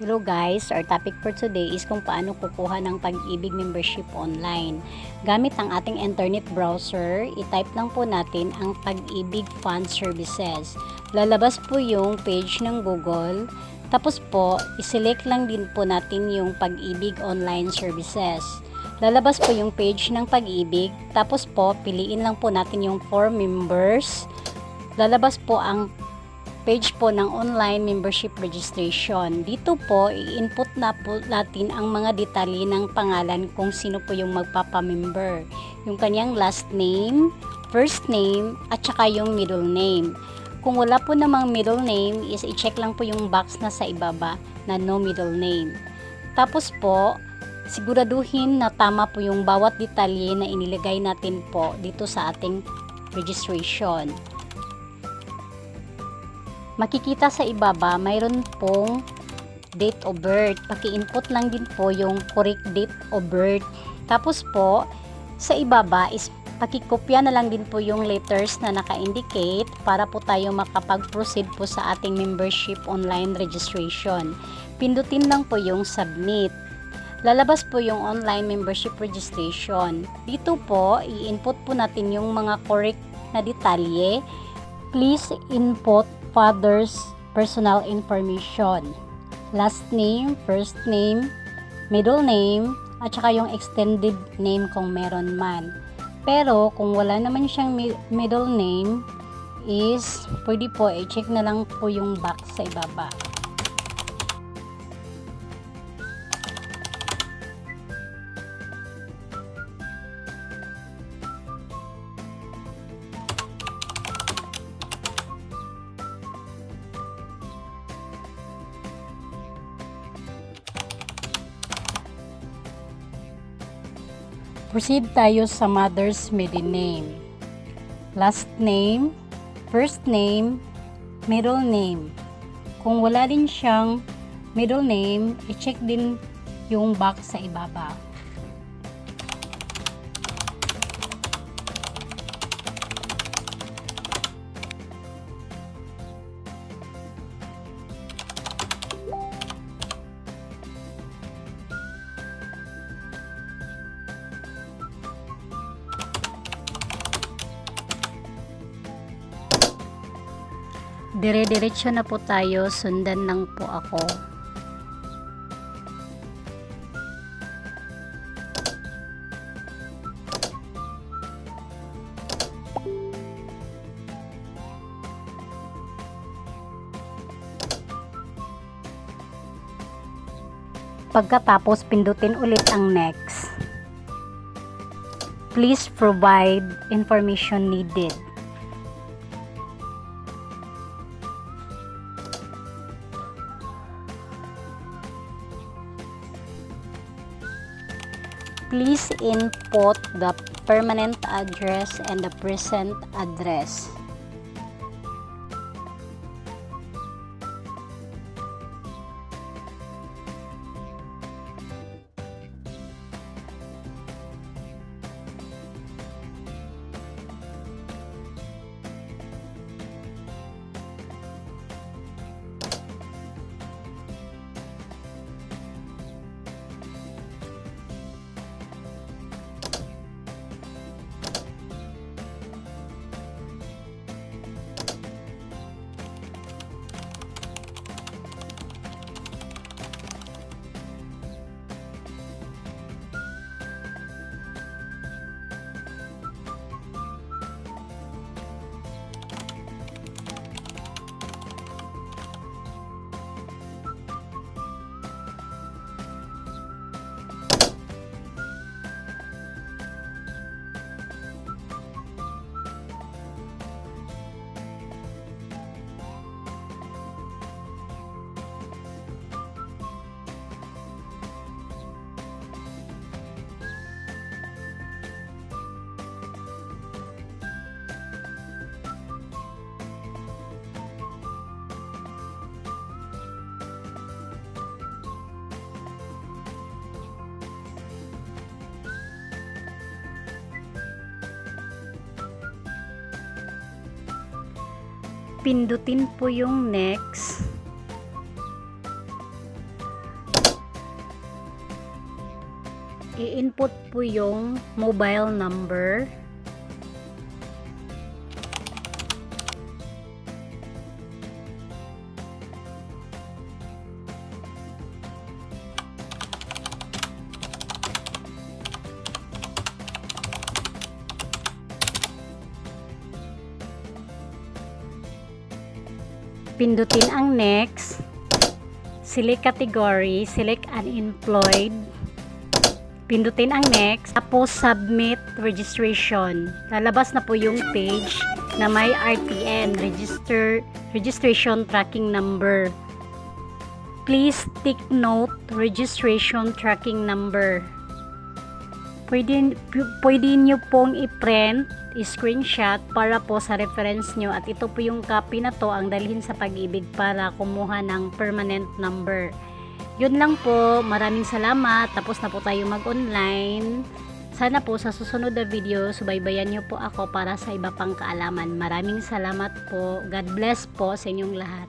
Hello guys, our topic for today is kung paano kukuha ng Pag-ibig membership online. Gamit ang ating internet browser, i-type lang po natin ang Pag-ibig Fund Services. Lalabas po yung page ng Google. Tapos po, i-select lang din po natin yung Pag-ibig Online Services. Lalabas po yung page ng Pag-ibig. Tapos po, piliin lang po natin yung for members. Lalabas po ang page po ng online membership registration. Dito po, i-input na po natin ang mga detalye ng pangalan kung sino po yung magpapamember. Yung kanyang last name, first name, at saka yung middle name. Kung wala po namang middle name, is i-check lang po yung box na sa ibaba na no middle name. Tapos po, siguraduhin na tama po yung bawat detalye na inilagay natin po dito sa ating registration. Makikita sa ibaba, mayroon pong date of birth. Paki-input lang din po yung correct date of birth. Tapos po, sa ibaba is pakikopya na lang din po yung letters na naka-indicate para po tayo makapag-proceed po sa ating membership online registration. Pindutin lang po yung submit. Lalabas po yung online membership registration. Dito po, i-input po natin yung mga correct na detalye. Please input father's personal information, last name, first name, middle name, at saka yung extended name kung meron man. Pero kung wala naman siyang middle name, is pwede po i-check na lang po yung box sa ibaba. Proceed tayo sa mother's maiden name, last name, first name, middle name. Kung wala din siyang middle name, i-check din yung box sa ibaba. Dire-diretso na po tayo, sundan lang po ako. Pagkatapos, pindutin ulit ang next. Please provide information needed. Please input the permanent address and the present address. Pindutin po yung next. i-input po yung mobile number. Pindutin ang next. Select category, select unemployed. Pindutin ang next, tapos submit registration. Lalabas na po yung page na may RTN, registration tracking number. Please take note, registration tracking number. Pwede nyo pong i-print, i-screenshot para po sa reference nyo, at ito po yung copy na to ang dalhin sa Pag-ibig para kumuha ng permanent number. Yun lang po, maraming salamat. Tapos na po tayo mag-online. Sana po sa susunod na video, subaybayan nyo po ako para sa iba pang kaalaman. Maraming salamat po. God bless po sa inyong lahat.